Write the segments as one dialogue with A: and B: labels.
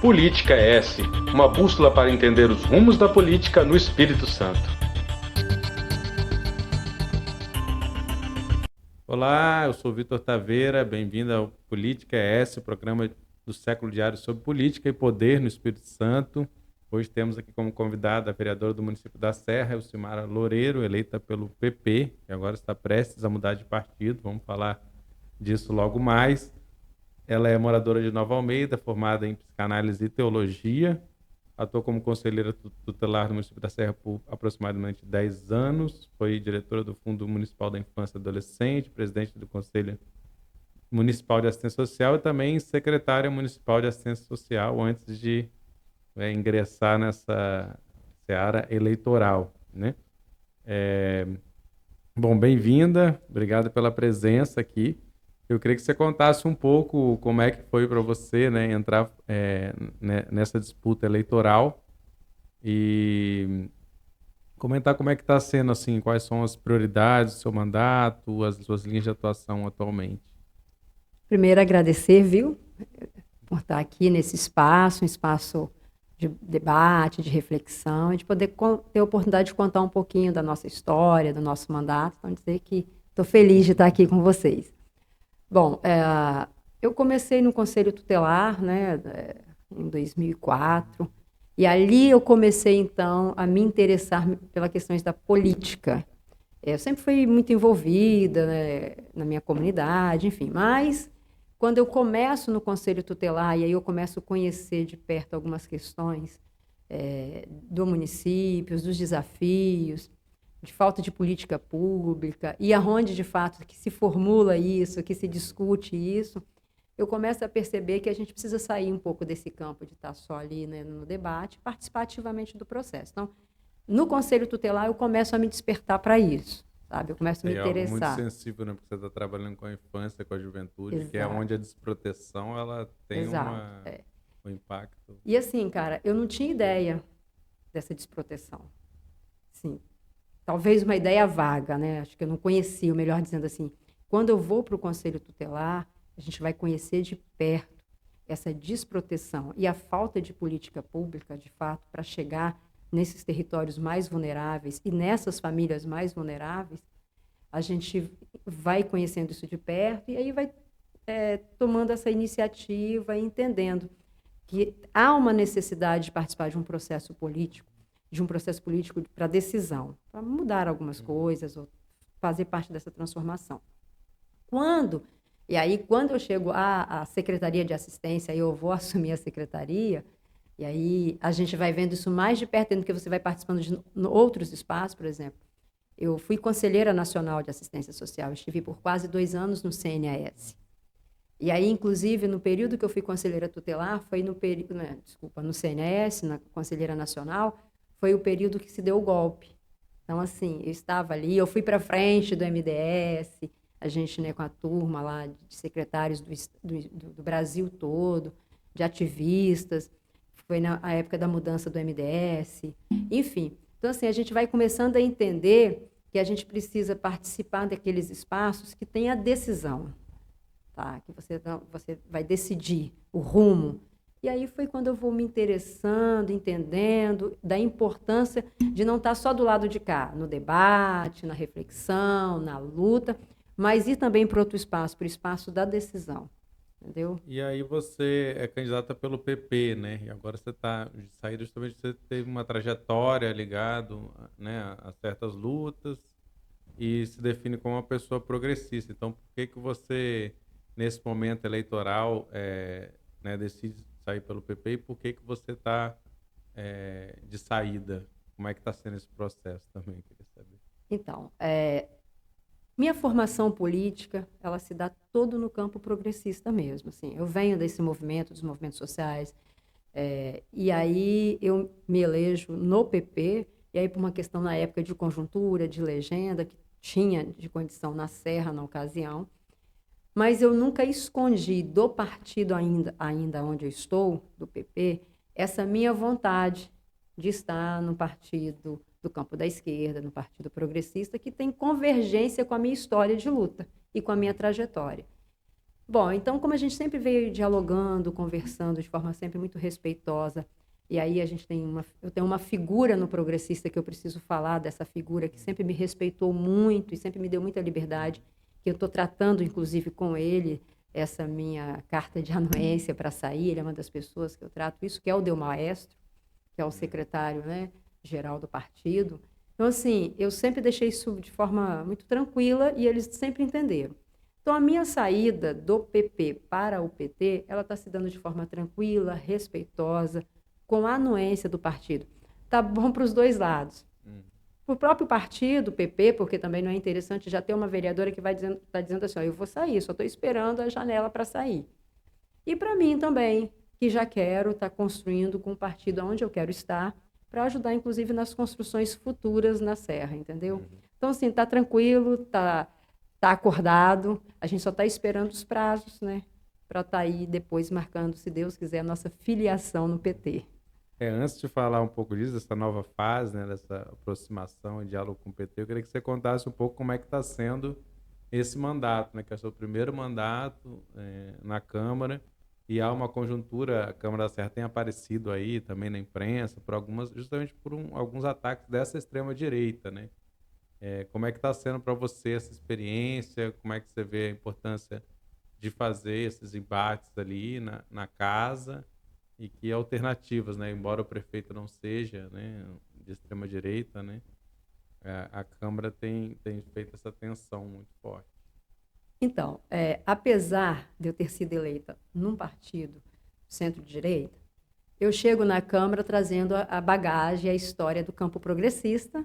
A: Política S, uma bússola para entender os rumos da política no Espírito Santo.
B: Olá, eu sou Vitor Taveira, bem-vindo ao Política S, o programa do Século Diário sobre política e poder no Espírito Santo. Hoje temos aqui como convidada a vereadora do município da Serra, Elcimara Loureiro, eleita pelo PP, que agora está prestes a mudar de partido. Vamos falar disso logo mais. Ela é moradora de Nova Almeida, formada em psicanálise e teologia. Atuou como conselheira tutelar no município da Serra por aproximadamente 10 anos. Foi diretora do Fundo Municipal da Infância e Adolescente, presidente do Conselho Municipal de Assistência Social e também secretária municipal de Assistência Social antes de ingressar nessa seara eleitoral, né? Bom, bem-vinda. Obrigado pela presença aqui. Eu queria que você contasse um pouco como é que foi para você, né, entrar nessa disputa eleitoral e comentar como é que está sendo, assim, quais são as prioridades do seu mandato, as suas linhas de atuação atualmente.
C: Primeiro, agradecer, viu, por estar aqui nesse espaço, um espaço de debate, de reflexão, e de poder ter a oportunidade de contar um pouquinho da nossa história, do nosso mandato. Então, dizer que estou feliz de estar aqui com vocês. Bom, eu comecei no Conselho Tutelar, né, em 2004, e ali eu comecei, então, a me interessar pelas questões da política. Eu sempre fui muito envolvida, né, na minha comunidade, enfim, mas quando eu começo no Conselho Tutelar, e aí eu começo a conhecer de perto algumas questões do município, dos desafios, de falta de política pública, e aonde, de fato, que se formula isso, que se discute isso, eu começo a perceber que a gente precisa sair um pouco desse campo de estar só ali, né, no debate, participar ativamente do processo. Então, no Conselho Tutelar, eu começo a me despertar para isso, sabe? Eu começo a me interessar.
B: É algo muito sensível, né? Porque você está trabalhando com a infância, com a juventude,
C: Exato.
B: Que é onde a desproteção ela tem um impacto.
C: E assim, cara, eu não tinha ideia dessa desproteção. Sim. Talvez uma ideia vaga, né? Acho que eu não conhecia, ou melhor dizendo assim, quando eu vou para o Conselho Tutelar, a gente vai conhecer de perto essa desproteção e a falta de política pública, de fato, para chegar nesses territórios mais vulneráveis e nessas famílias mais vulneráveis. A gente vai conhecendo isso de perto e aí vai tomando essa iniciativa e entendendo que há uma necessidade de participar de um processo político para decisão, para mudar algumas coisas ou fazer parte dessa transformação. Quando eu chego à Secretaria de Assistência, eu vou assumir a secretaria, e aí a gente vai vendo isso mais de perto, tendo que você vai participando de outros espaços, por exemplo. Eu fui conselheira nacional de assistência social, estive por quase 2 anos no CNAS. E aí, inclusive, no período que eu fui conselheira tutelar, foi no CNAS, na conselheira nacional, foi o período que se deu o golpe. Então, assim, eu estava ali, eu fui para frente do MDS, a gente, né, com a turma lá de secretários do Brasil todo, de ativistas, foi na época da mudança do MDS, enfim. Então, assim, a gente vai começando a entender que a gente precisa participar daqueles espaços que tem a decisão, tá? Que você vai decidir o rumo. E aí foi quando eu vou me interessando, entendendo da importância de não estar só do lado de cá, no debate, na reflexão, na luta, mas ir também para outro espaço, para o espaço da decisão, entendeu?
B: E aí você é candidata pelo PP, né? E agora você está saído justamente, você teve uma trajetória ligado, né, a certas lutas e se define como uma pessoa progressista. Então, por que você, nesse momento eleitoral, né, decide sair pelo PP e por que você está de saída? Como é que está sendo esse processo também? Queria saber.
C: Então, minha formação política, ela se dá todo no campo progressista mesmo. Assim, eu venho desse movimento, dos movimentos sociais, e aí eu me elejo no PP, e aí por uma questão na época de conjuntura, de legenda, que tinha de condição na Serra na ocasião, mas eu nunca escondi do partido ainda onde eu estou, do PP, essa minha vontade de estar no partido do campo da esquerda, no Partido Progressista, que tem convergência com a minha história de luta e com a minha trajetória. Bom, então, como a gente sempre veio dialogando, conversando de forma sempre muito respeitosa, e aí eu tenho uma figura no Progressista que eu preciso falar, dessa figura que sempre me respeitou muito e sempre me deu muita liberdade, que eu estou tratando, inclusive, com ele, essa minha carta de anuência para sair. Ele é uma das pessoas que eu trato isso, que é o Del Maestro, que é o secretário, né, geral do partido. Então, assim, eu sempre deixei isso de forma muito tranquila e eles sempre entenderam. Então, a minha saída do PP para o PT, ela está se dando de forma tranquila, respeitosa, com a anuência do partido. Tá bom para os dois lados. Para o próprio partido, o PP, porque também não é interessante já ter uma vereadora que está dizendo assim, ó, eu vou sair, só estou esperando a janela para sair. E para mim também, que já quero estar construindo com o partido onde eu quero estar, para ajudar, inclusive, nas construções futuras na Serra, entendeu? Então, assim, está tranquilo, está acordado, a gente só está esperando os prazos, né, para estar aí depois marcando, se Deus quiser, a nossa filiação no PT.
B: Antes de falar um pouco disso, dessa nova fase, né, dessa aproximação e diálogo com o PT, eu queria que você contasse um pouco como é que está sendo esse mandato, né, que é o seu primeiro mandato na Câmara, e há uma conjuntura, a Câmara da Serra tem aparecido aí também na imprensa, justamente por alguns ataques dessa extrema-direita, né? Como é que está sendo para você essa experiência? Como é que você vê a importância de fazer esses embates ali na casa? E que alternativas, né? Embora o prefeito não seja, né, de extrema-direita, né, a Câmara tem feito essa tensão muito forte.
C: Então, apesar de eu ter sido eleita num partido centro-direita, eu chego na Câmara trazendo a bagagem, a história do campo progressista.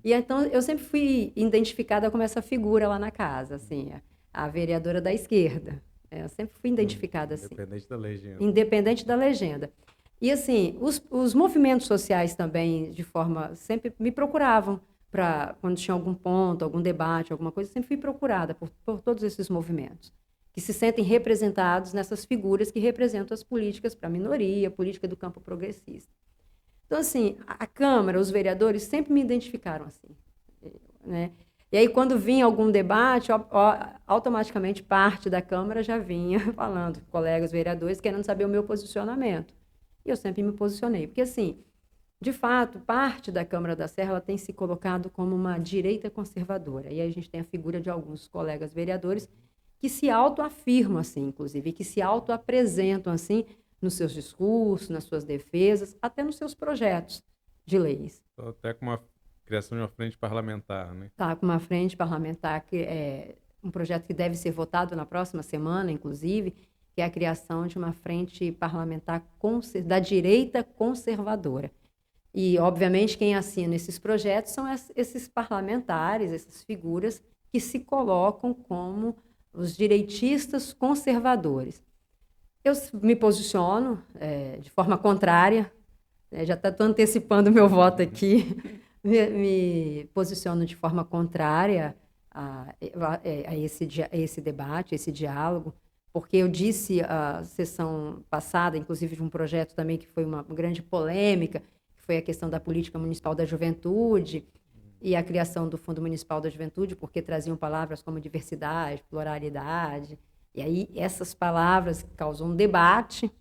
C: E então eu sempre fui identificada como essa figura lá na casa, assim, a vereadora da esquerda. Eu sempre fui identificada assim.
B: Independente da legenda.
C: Independente da legenda. E, assim, os movimentos sociais também, de forma, sempre me procuravam para, quando tinha algum ponto, algum debate, alguma coisa, sempre fui procurada por todos esses movimentos, que se sentem representados nessas figuras que representam as políticas para a minoria, a política do campo progressista. Então, assim, a Câmara, os vereadores sempre me identificaram assim, né? E aí, quando vinha algum debate, automaticamente parte da Câmara já vinha falando, colegas vereadores, querendo saber o meu posicionamento. E eu sempre me posicionei, porque, assim, de fato, parte da Câmara da Serra ela tem se colocado como uma direita conservadora. E aí a gente tem a figura de alguns colegas vereadores que se autoafirmam assim, inclusive, que se autoapresentam assim nos seus discursos, nas suas defesas, até nos seus projetos de leis.
B: Até com uma criação de uma frente parlamentar, né?
C: Está com uma frente parlamentar, que é um projeto que deve ser votado na próxima semana, inclusive, que é a criação de uma frente parlamentar da direita conservadora. E, obviamente, quem assina esses projetos são esses parlamentares, essas figuras que se colocam como os direitistas conservadores. Eu me posiciono de forma contrária, já estou antecipando o meu voto aqui, me posiciono de forma contrária a esse debate, a esse diálogo, porque eu disse a sessão passada, inclusive de um projeto também que foi uma grande polêmica, que foi a questão da política municipal da juventude e a criação do Fundo Municipal da Juventude, porque traziam palavras como diversidade, pluralidade, e aí essas palavras causam um debate.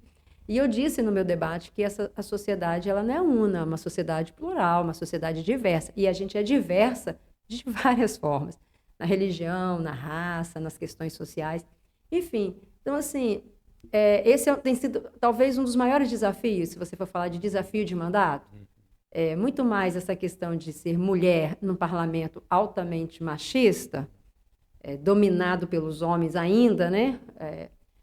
C: E eu disse no meu debate que a sociedade ela não é é uma sociedade plural, uma sociedade diversa. E a gente é diversa de várias formas, na religião, na raça, nas questões sociais, enfim. Então, assim, esse tem sido talvez um dos maiores desafios, se você for falar de desafio de mandato, muito mais essa questão de ser mulher num parlamento altamente machista, dominado pelos homens ainda, né?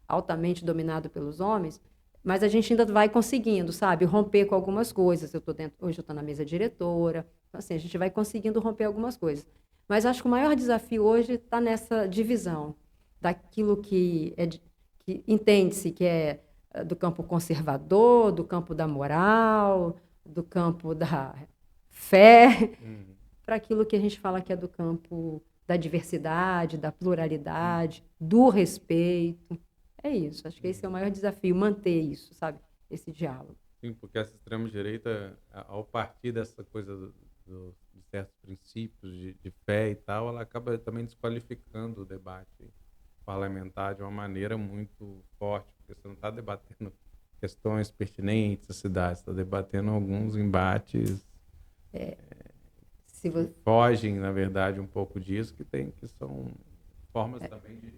C: Altamente dominado pelos homens, mas a gente ainda vai conseguindo, sabe, romper com algumas coisas. Hoje eu estou na mesa diretora, então, assim, a gente vai conseguindo romper algumas coisas. Mas acho que o maior desafio hoje está nessa divisão daquilo que entende-se que é do campo conservador, do campo da moral, do campo da fé, para aquilo que a gente fala que é do campo da diversidade, da pluralidade, do respeito. É isso, acho que esse é o maior desafio, manter isso, sabe? Esse diálogo.
B: Sim, porque essa extrema-direita, ao partir dessa coisa de certos princípios de fé e tal, ela acaba também desqualificando o debate parlamentar de uma maneira muito forte, porque você não está debatendo questões pertinentes à cidade, está debatendo alguns embates
C: Se
B: que
C: vo-
B: fogem, na verdade, um pouco disso, que são formas também de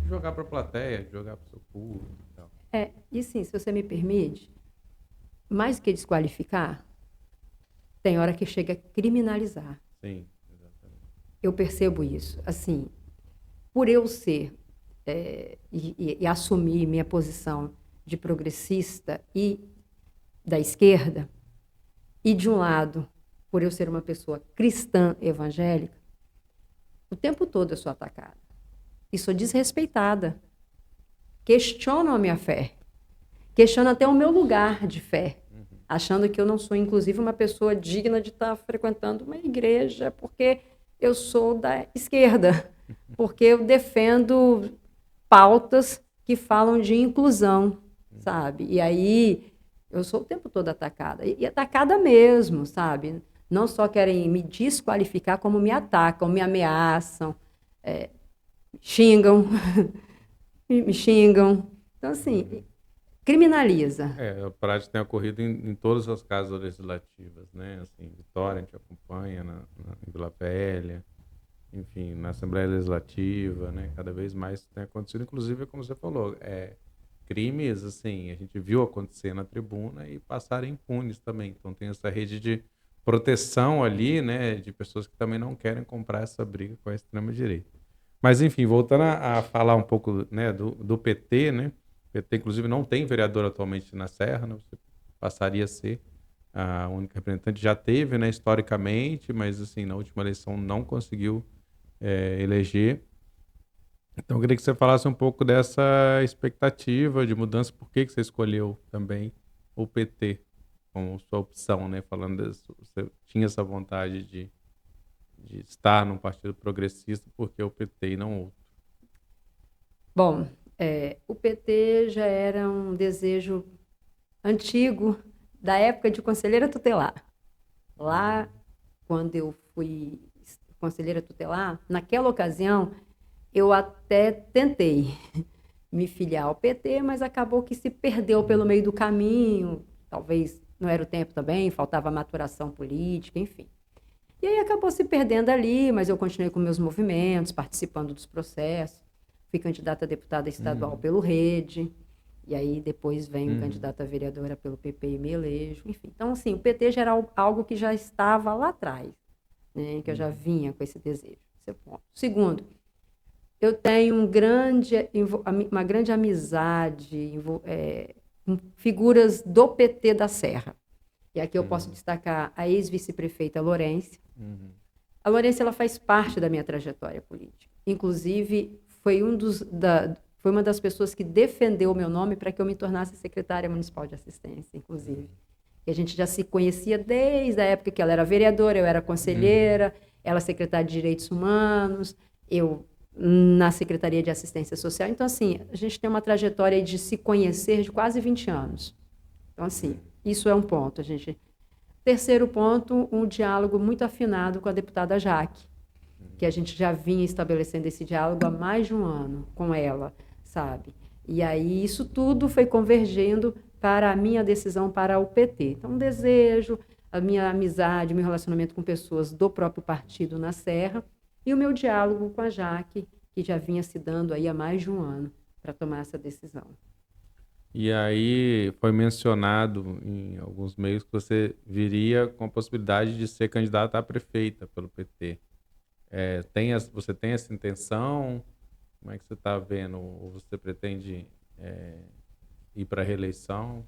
B: jogar para a plateia, de jogar para o seu público e tal.
C: e sim, se você me permite, mais que desqualificar, tem hora que chega a criminalizar.
B: Sim, exatamente.
C: Eu percebo isso. Assim, por eu ser e assumir minha posição de progressista e da esquerda, e de um lado, por eu ser uma pessoa cristã evangélica, o tempo todo eu sou atacada. E sou desrespeitada. Questionam a minha fé. Questionam até o meu lugar de fé. Achando que eu não sou, inclusive, uma pessoa digna de estar frequentando uma igreja, porque eu sou da esquerda. Porque eu defendo pautas que falam de inclusão, sabe? E aí eu sou o tempo todo atacada. E atacada mesmo, sabe? Não só querem me desqualificar, como me atacam, me ameaçam, xingam, me xingam. Então, assim, criminaliza.
B: A prática tem ocorrido em todas as casas legislativas, né? Assim, Vitória, a gente acompanha em Vila Velha, enfim, na Assembleia Legislativa, né? Cada vez mais tem acontecido, inclusive, como você falou, crimes, assim, a gente viu acontecer na tribuna e passarem impunes também. Então tem essa rede de proteção ali, né? De pessoas que também não querem comprar essa briga com a extrema-direita. Mas, enfim, voltando a falar um pouco, né, do PT, né? O PT, inclusive, não tem vereador atualmente na Serra, né? Você passaria a ser a única representante. Já teve, né, historicamente, mas, assim, na última eleição não conseguiu eleger. Então, eu queria que você falasse um pouco dessa expectativa de mudança. Por que você escolheu também o PT como sua opção, né? Falando disso, você tinha essa vontade de estar num partido progressista, porque o PT e não outro.
C: Bom, o PT já era um desejo antigo da época de conselheira tutelar. Lá, quando eu fui conselheira tutelar, naquela ocasião, eu até tentei me filiar ao PT, mas acabou que se perdeu pelo meio do caminho. Talvez não era o tempo também, faltava maturação política, enfim. E aí acabou se perdendo ali, mas eu continuei com meus movimentos, participando dos processos. Fui candidata a deputada estadual pelo Rede, e aí depois venho candidata a vereadora pelo PP e me elejo, enfim. Então, assim, o PT já era algo que já estava lá atrás, né, que eu já vinha com esse desejo. Esse é o ponto. Segundo, eu tenho uma grande amizade com figuras do PT da Serra. E aqui eu posso destacar a ex-vice-prefeita Lourenço. A Lourenço, ela faz parte da minha trajetória política. Inclusive, foi uma das pessoas que defendeu o meu nome para que eu me tornasse secretária municipal de assistência, inclusive. E a gente já se conhecia desde a época que ela era vereadora, eu era conselheira, ela secretária de Direitos Humanos, eu na Secretaria de Assistência Social. Então, assim, a gente tem uma trajetória de se conhecer de quase 20 anos. Então, assim, isso é um ponto. Terceiro ponto, um diálogo muito afinado com a deputada Jaque, que a gente já vinha estabelecendo esse diálogo há mais de um ano com ela, sabe? E aí isso tudo foi convergendo para a minha decisão para o PT. Então, um desejo, a minha amizade, meu relacionamento com pessoas do próprio partido na Serra e o meu diálogo com a Jaque, que já vinha se dando aí há mais de um ano para tomar essa decisão.
B: E aí foi mencionado em alguns meios que você viria com a possibilidade de ser candidata a prefeita pelo PT. Você tem essa intenção? Como é que você está vendo? Ou você pretende ir para a reeleição?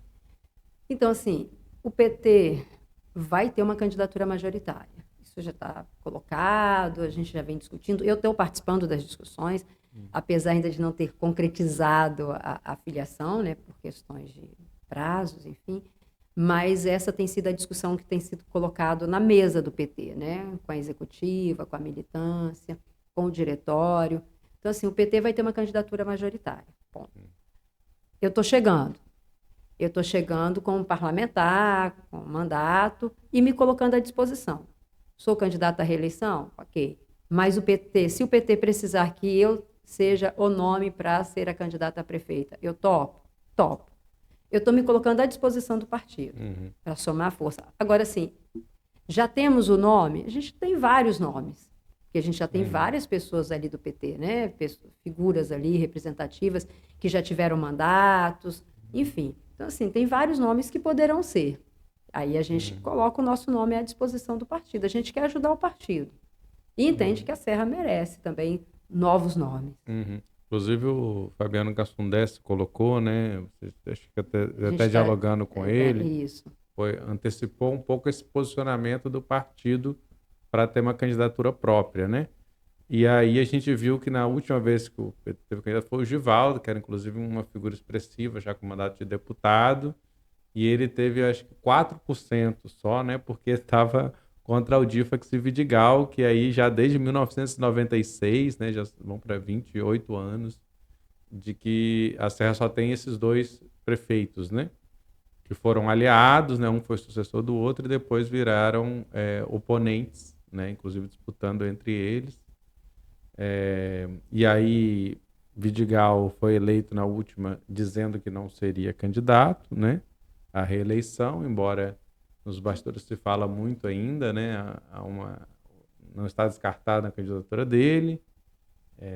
C: Então, assim, o PT vai ter uma candidatura majoritária. Isso já está colocado, a gente já vem discutindo. Eu estou participando das discussões, apesar ainda de não ter concretizado a filiação, né, por questões de prazos, enfim. Mas essa tem sido a discussão que tem sido colocada na mesa do PT, né, com a executiva, com a militância, com o diretório. Então, assim, o PT vai ter uma candidatura majoritária. Ponto. Eu estou chegando. Eu estou chegando como parlamentar, com mandato e me colocando à disposição. Sou candidata à reeleição? Ok. Mas se o PT precisar que eu seja o nome para ser a candidata a prefeita, eu topo? Topo. Eu estou me colocando à disposição do partido para somar força. Agora, sim, já temos o nome? A gente tem vários nomes, porque a gente já tem várias pessoas ali do PT, né? Figuras ali representativas que já tiveram mandatos, enfim. Então, assim, tem vários nomes que poderão ser. Aí a gente coloca o nosso nome à disposição do partido. A gente quer ajudar o partido. E entende que a Serra merece também novos nomes.
B: Inclusive o Fabiano Cassundé colocou, né? Acho que até dialogando com ele,
C: isso.
B: Antecipou um pouco esse posicionamento do partido para ter uma candidatura própria, né? E aí a gente viu que na última vez que o PT teve candidato foi o Givaldo, que era inclusive uma figura expressiva, já com mandato de deputado, e ele teve, acho que 4% só, né? Porque estava contra o Difax e Vidigal, que aí já desde 1996, né? Já vão para 28 anos, de que a Serra só tem esses dois prefeitos, né? Que foram aliados, né? Um foi sucessor do outro e depois viraram oponentes, né? Inclusive disputando entre eles. E aí Vidigal foi eleito na última dizendo que não seria candidato, né? À reeleição, embora nos bastidores se fala muito ainda, né? Não está descartada a candidatura dele.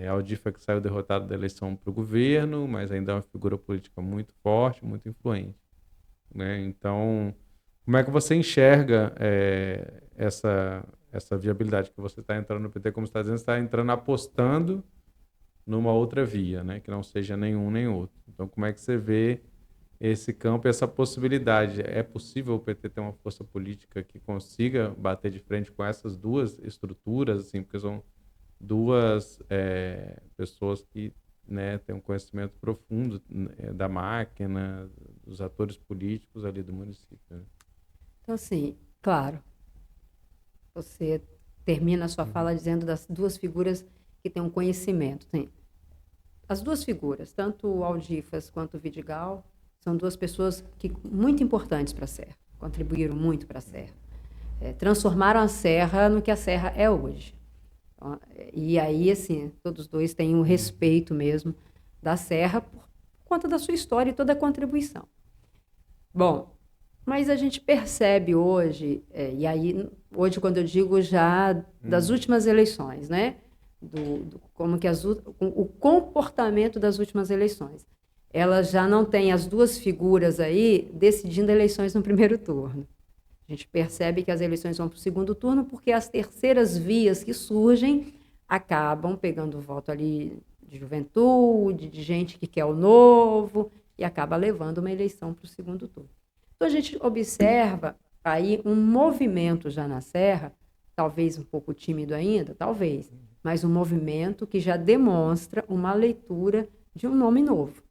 B: Aldifa que saiu derrotado da eleição para o governo, mas ainda é uma figura política muito forte, muito influente, né? Então, como é que você enxerga essa viabilidade que você está entrando no PT, como você está dizendo, você está entrando apostando numa outra via, né? Que não seja nenhum nem outro. Então, como é que você vê esse campo e essa possibilidade? É possível o PT ter uma força política que consiga bater de frente com essas duas estruturas, assim, porque são duas pessoas que, né, têm um conhecimento profundo da máquina, dos atores políticos ali do município, né?
C: Então, assim, claro, você termina a sua fala dizendo das duas figuras que têm um conhecimento. Sim. As duas figuras, tanto o Aldifas quanto o Vidigal, são duas pessoas muito importantes para a Serra, contribuíram muito para a Serra. Transformaram a Serra no que a Serra é hoje. E aí, assim, todos dois têm um respeito mesmo da Serra por conta da sua história e toda a contribuição. Bom, mas a gente percebe hoje, e aí, hoje quando eu digo já das últimas eleições, né? Como que o comportamento das últimas eleições. Elas já não têm as duas figuras aí decidindo eleições no primeiro turno. A gente percebe que as eleições vão para o segundo turno porque as terceiras vias que surgem acabam pegando o voto ali de juventude, de gente que quer o novo, e acaba levando uma eleição para o segundo turno. Então, a gente observa aí um movimento já na Serra, talvez um pouco tímido ainda, talvez, mas um movimento que já demonstra uma leitura de um nome novo.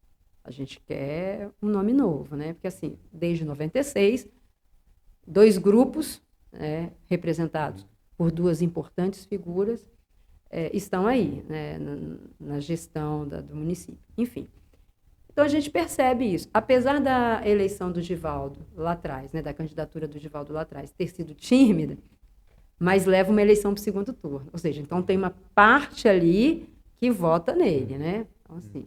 C: A gente quer um nome novo, né? Porque, assim, desde 96, dois grupos, né, representados por duas importantes figuras, estão aí, né, na gestão do município. Enfim. Então, a gente percebe isso. Apesar da eleição do Givaldo lá atrás, né, da candidatura do Givaldo lá atrás, ter sido tímida, mas leva uma eleição para o segundo turno. Ou seja, então tem uma parte ali que vota nele, né? Então, assim,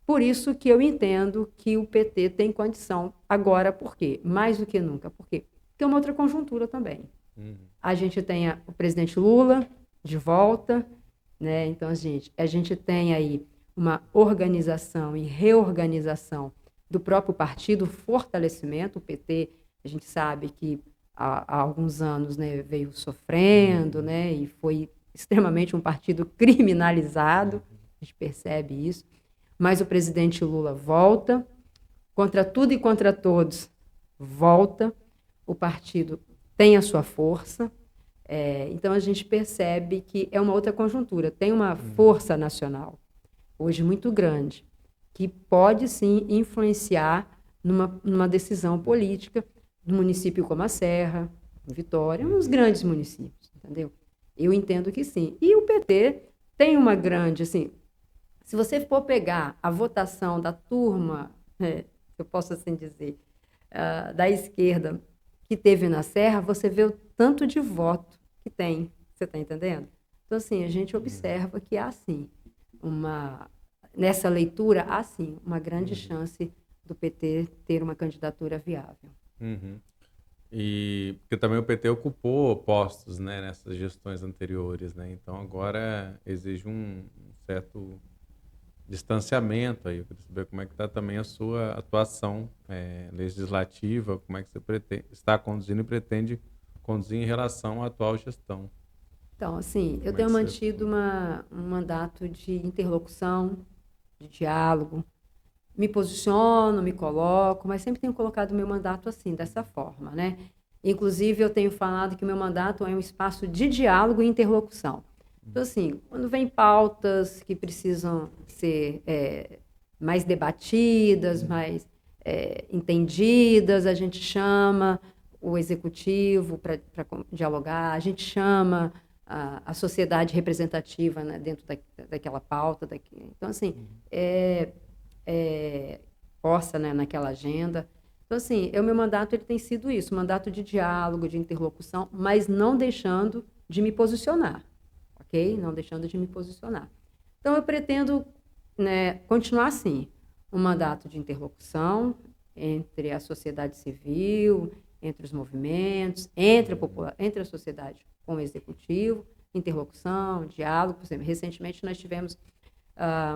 C: por isso que eu entendo que o PT tem condição agora. Por quê? Mais do que nunca. Por quê? Porque é uma outra conjuntura também. A gente tem o presidente Lula de volta, né? Então, a gente tem aí uma organização e reorganização do próprio partido, fortalecimento. O PT, a gente sabe que há alguns anos, né, veio sofrendo, né, e foi extremamente um partido criminalizado, a gente percebe isso. Mas o presidente Lula volta, contra tudo e contra todos, volta, o partido tem a sua força, então a gente percebe que é uma outra conjuntura, tem uma força nacional, hoje muito grande, que pode sim influenciar numa decisão política do município como a Serra, Vitória, uns grandes municípios, entendeu? Eu entendo que sim. E o PT tem uma grande, assim, se você for pegar a votação da turma se eu posso assim dizer, da esquerda que teve na Serra, você vê o tanto de voto que tem. Você está entendendo? Então, assim, a gente observa que há, sim, nessa leitura, há, sim, uma grande chance do PT ter uma candidatura viável.
B: Uhum. E porque também o PT ocupou postos, né, nessas gestões anteriores, né? Então agora exige um certo distanciamento aí. Eu queria saber como é que está também a sua atuação legislativa, como é que você está conduzindo e pretende conduzir em relação à atual gestão.
C: Então, assim, eu
B: Como é
C: tenho
B: que você...
C: mantido um mandato de interlocução, de diálogo, me posiciono, me coloco, mas sempre tenho colocado o meu mandato assim, dessa forma, né? Inclusive, eu tenho falado que o meu mandato é um espaço de diálogo e interlocução. Então, assim, quando vem pautas que precisam ser mais debatidas, mais entendidas, a gente chama o executivo para dialogar, a gente chama a sociedade representativa, né, dentro daquela pauta. Então, assim, posta, né, naquela agenda. Então, assim, o meu mandato ele tem sido isso, um mandato de diálogo, de interlocução, mas não deixando de me posicionar, ok? Não deixando de me posicionar. Então, eu pretendo, né, continuar assim, um mandato de interlocução entre a sociedade civil, entre os movimentos, entre a sociedade com o executivo, interlocução, diálogo. Por exemplo, recentemente nós tivemos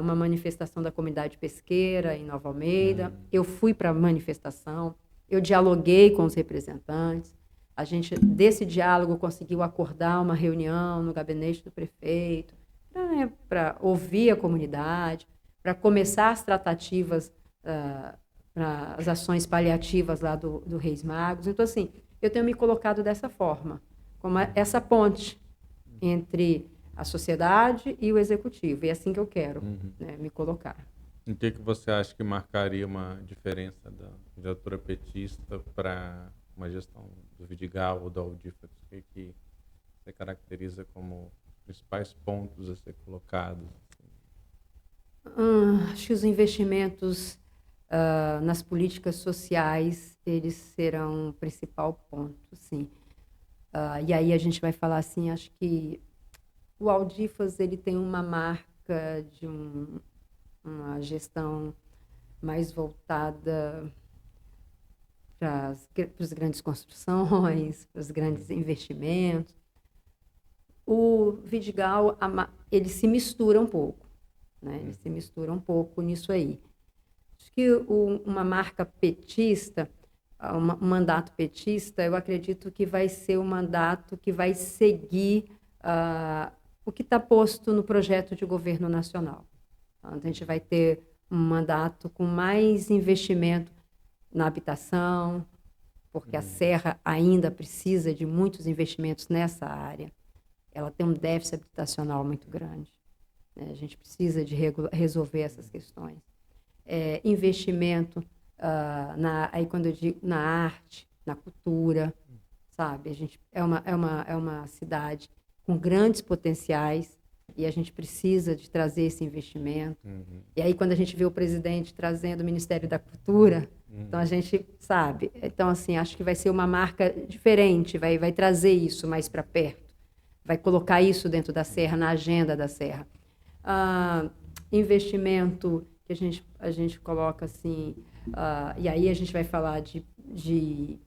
C: uma manifestação da comunidade pesqueira em Nova Almeida. Eu fui para a manifestação, eu dialoguei com os representantes, a gente, desse diálogo, conseguiu acordar uma reunião no gabinete do prefeito, para ouvir a comunidade, para começar as tratativas, para as ações paliativas lá do Reis Magos. Então, assim, eu tenho me colocado dessa forma, como essa ponte entre a sociedade e o executivo. E é assim que eu quero, né, me colocar.
B: Em que você acha que marcaria uma diferença da candidatura petista para uma gestão do Vidigal ou do Aldífaro? O que você caracteriza como principais pontos a ser colocados?
C: Acho que os investimentos nas políticas sociais, eles serão o principal ponto, sim. E aí a gente vai falar assim, acho que o Aldifas ele tem uma marca de uma gestão mais voltada para as grandes construções, para os grandes investimentos. O Vidigal, ele se mistura um pouco, né? Ele se mistura um pouco nisso aí. Acho que uma marca petista, um mandato petista, eu acredito que vai ser um mandato que vai seguir o que está posto no projeto de governo nacional. Então, a gente vai ter um mandato com mais investimento na habitação, porque a Serra ainda precisa de muitos investimentos nessa área. Ela tem um déficit habitacional muito grande, né? A gente precisa de resolver essas questões. Investimento, aí quando eu digo na arte, na cultura, sabe? A gente é uma cidade com grandes potenciais e a gente precisa de trazer esse investimento. E aí quando a gente vê o presidente trazendo o Ministério da Cultura, então a gente sabe. Então, assim, acho que vai ser uma marca diferente, vai trazer isso mais para perto, vai colocar isso dentro da Serra, na agenda da Serra. Investimento que a gente coloca assim, e aí a gente vai falar de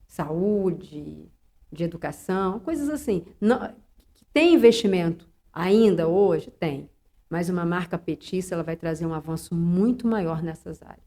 C: saúde, de educação, coisas assim. Tem investimento ainda hoje? Tem. Mas uma marca petista ela vai trazer um avanço muito maior nessas áreas.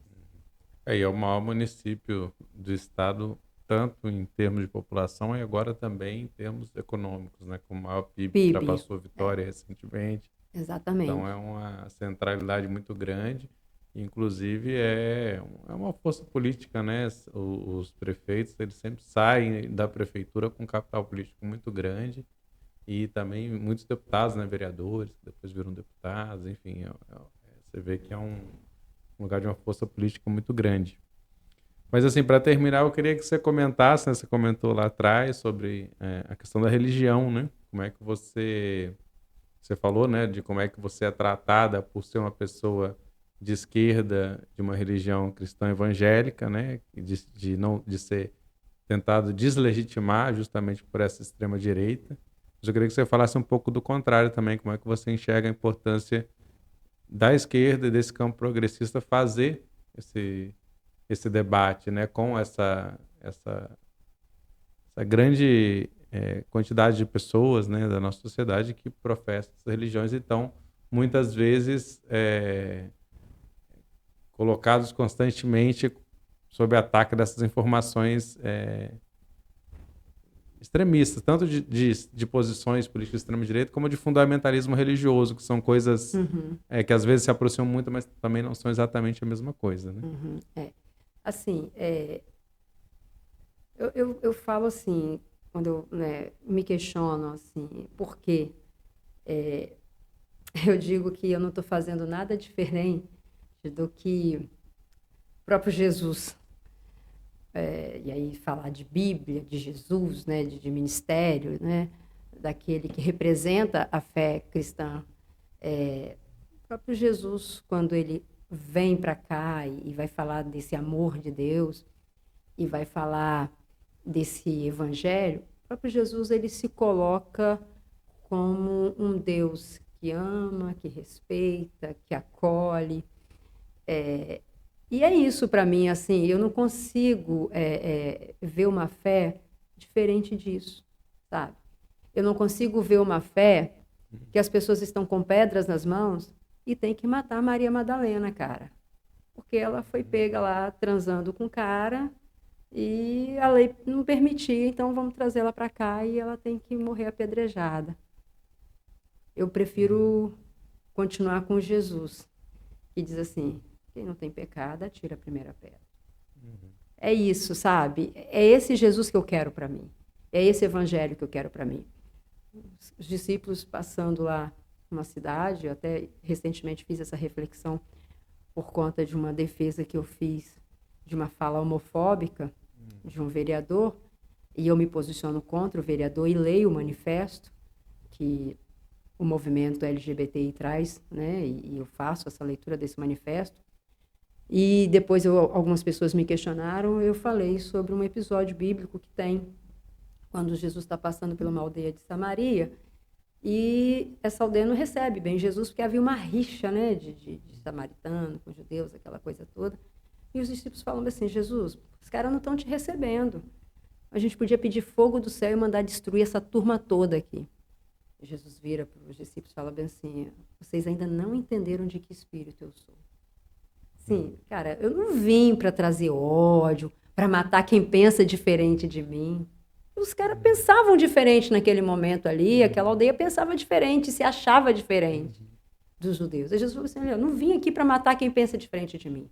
B: É o maior município do estado, tanto em termos de população e agora também em termos econômicos, né? Com o maior PIB, ultrapassou a Vitória recentemente.
C: Exatamente.
B: Então é uma centralidade muito grande. Inclusive é uma força política, né? Os prefeitos eles sempre saem da prefeitura com capital político muito grande e também muitos deputados, né? Vereadores que depois viram deputados, enfim, você vê que é um lugar de uma força política muito grande. Mas assim, para terminar, eu queria que você comentasse, né? Você comentou lá atrás sobre a questão da religião, né? Como é que você falou, né? De como é que você é tratada por ser uma pessoa de esquerda de uma religião cristã evangélica, né, de ser tentado deslegitimar justamente por essa extrema-direita. Mas eu queria que você falasse um pouco do contrário também, como é que você enxerga a importância da esquerda e desse campo progressista fazer esse debate, né, com essa grande quantidade de pessoas, né, da nossa sociedade que professam essas religiões e estão muitas vezes colocados constantemente sob ataque dessas informações extremistas, tanto de posições políticas de extrema-direita, como de fundamentalismo religioso, que são coisas que às vezes se aproximam muito, mas também não são exatamente a mesma coisa, né?
C: Assim, eu falo assim, quando eu, né, me questiono assim, por quê? Eu digo que eu não estou fazendo nada diferente do que o próprio Jesus. E aí falar de Bíblia, de Jesus, né, de ministério, né, daquele que representa a fé cristã. O próprio Jesus, quando ele vem para cá e vai falar desse amor de Deus e vai falar desse evangelho, o próprio Jesus ele se coloca como um Deus que ama, que respeita, que acolhe. E é isso para mim, assim, eu não consigo ver uma fé diferente disso, sabe? Eu não consigo ver uma fé que as pessoas estão com pedras nas mãos e tem que matar Maria Madalena, cara. Porque ela foi pega lá transando com o cara e a lei não permitia, então vamos trazer ela para cá e ela tem que morrer apedrejada. Eu prefiro continuar com Jesus, que diz assim: quem não tem pecado, atira a primeira pedra. É isso, sabe? É esse Jesus que eu quero para mim. É esse evangelho que eu quero para mim. Os discípulos passando lá numa cidade, eu até recentemente fiz essa reflexão por conta de uma defesa que eu fiz de uma fala homofóbica de um vereador, e eu me posiciono contra o vereador e leio o manifesto que o movimento LGBTI traz, né? E eu faço essa leitura desse manifesto. E depois algumas pessoas me questionaram, eu falei sobre um episódio bíblico que tem quando Jesus está passando por uma aldeia de Samaria e essa aldeia não recebe bem Jesus porque havia uma rixa, né, de samaritano com judeus, aquela coisa toda. E os discípulos falam assim: Jesus, os caras não estão te recebendo. A gente podia pedir fogo do céu e mandar destruir essa turma toda aqui. E Jesus vira para os discípulos e fala bem assim: vocês ainda não entenderam de que espírito eu sou. Sim, cara, eu não vim para trazer ódio, para matar quem pensa diferente de mim. Os caras pensavam diferente naquele momento ali, aquela aldeia pensava diferente, se achava diferente dos judeus. E Jesus falou assim: eu não vim aqui para matar quem pensa diferente de mim.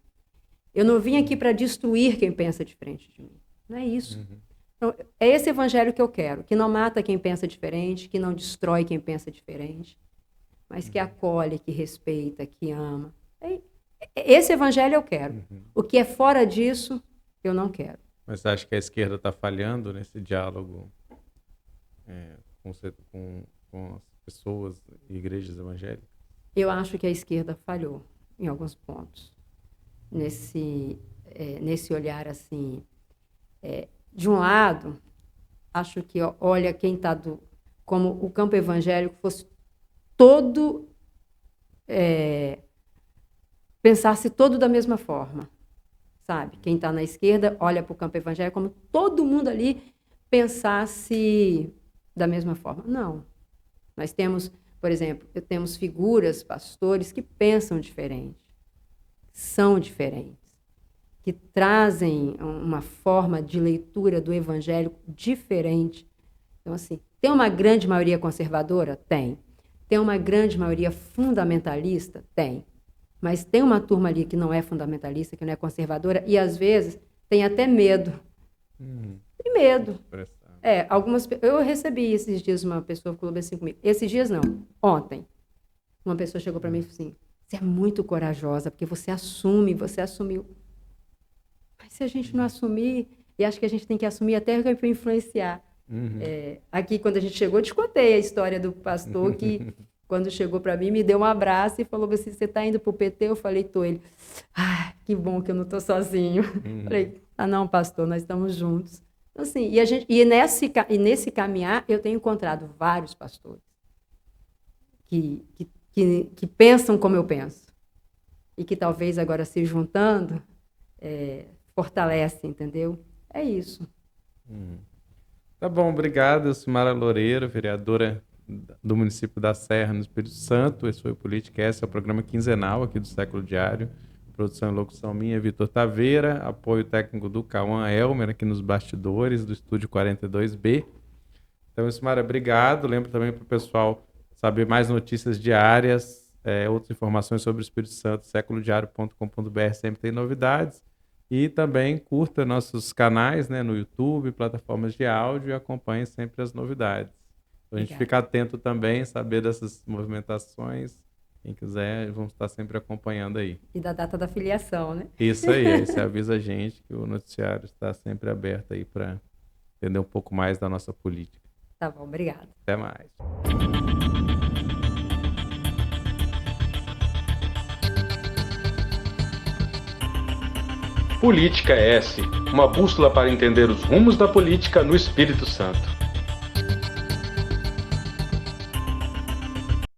C: Eu não vim aqui para destruir quem pensa diferente de mim. Não é isso. Então, é esse evangelho que eu quero, que não mata quem pensa diferente, que não destrói quem pensa diferente, mas que acolhe, que respeita, que ama. Esse evangelho eu quero. O que é fora disso, eu não quero.
B: Mas você acha que a esquerda está falhando nesse diálogo com as pessoas e igrejas evangélicas?
C: Eu acho que a esquerda falhou em alguns pontos. Nesse olhar assim, de um lado, acho que olha quem está como o campo evangélico fosse todo pensasse todo da mesma forma, sabe? Quem está na esquerda olha para o campo evangélico como todo mundo ali pensasse da mesma forma. Não. Nós temos, por exemplo, temos figuras, pastores que pensam diferente, são diferentes, que trazem uma forma de leitura do evangelho diferente. Então, assim, tem uma grande maioria conservadora? Tem. Tem uma grande maioria fundamentalista? Tem. Mas tem uma turma ali que não é fundamentalista, que não é conservadora, e às vezes tem até medo. Tem medo. Eu recebi esses dias uma pessoa que falou assim comigo. Esses dias não, ontem. Uma pessoa chegou para mim e falou assim: você é muito corajosa, porque você assumiu. Mas se a gente não assumir, e acho que a gente tem que assumir até para influenciar. Aqui, quando a gente chegou, eu te contei a história do pastor que quando chegou para mim, me deu um abraço e falou assim, você está indo para o PT? Eu falei, tô. Ele, que bom que eu não estou sozinho. Falei, não, pastor, nós estamos juntos. Então, assim, e nesse caminhar, eu tenho encontrado vários pastores que pensam como eu penso. E que talvez agora se juntando, fortalecem, entendeu? É isso.
B: Tá bom, obrigado, Silmara Loureiro, vereadora do município da Serra, no Espírito Santo. Esse foi o PolitiCast, é o programa quinzenal aqui do Século Diário. Produção e locução minha, Vitor Taveira. Apoio técnico do Cauã Elmer, aqui nos bastidores do Estúdio 42B. Então, Silmara, obrigado. Lembro também para o pessoal saber mais notícias diárias, outras informações sobre o Espírito Santo, séculodiario.com.br, sempre tem novidades. E também curta nossos canais, né, no YouTube, plataformas de áudio, e acompanhe sempre as novidades. Então, a gente fica atento também, saber dessas movimentações. Quem quiser, vamos estar sempre acompanhando aí.
C: E da data da filiação, né?
B: Isso aí, você avisa a gente que o noticiário está sempre aberto aí para entender um pouco mais da nossa política.
C: Tá bom, obrigada.
B: Até mais.
A: Política S, uma bússola para entender os rumos da política no Espírito Santo.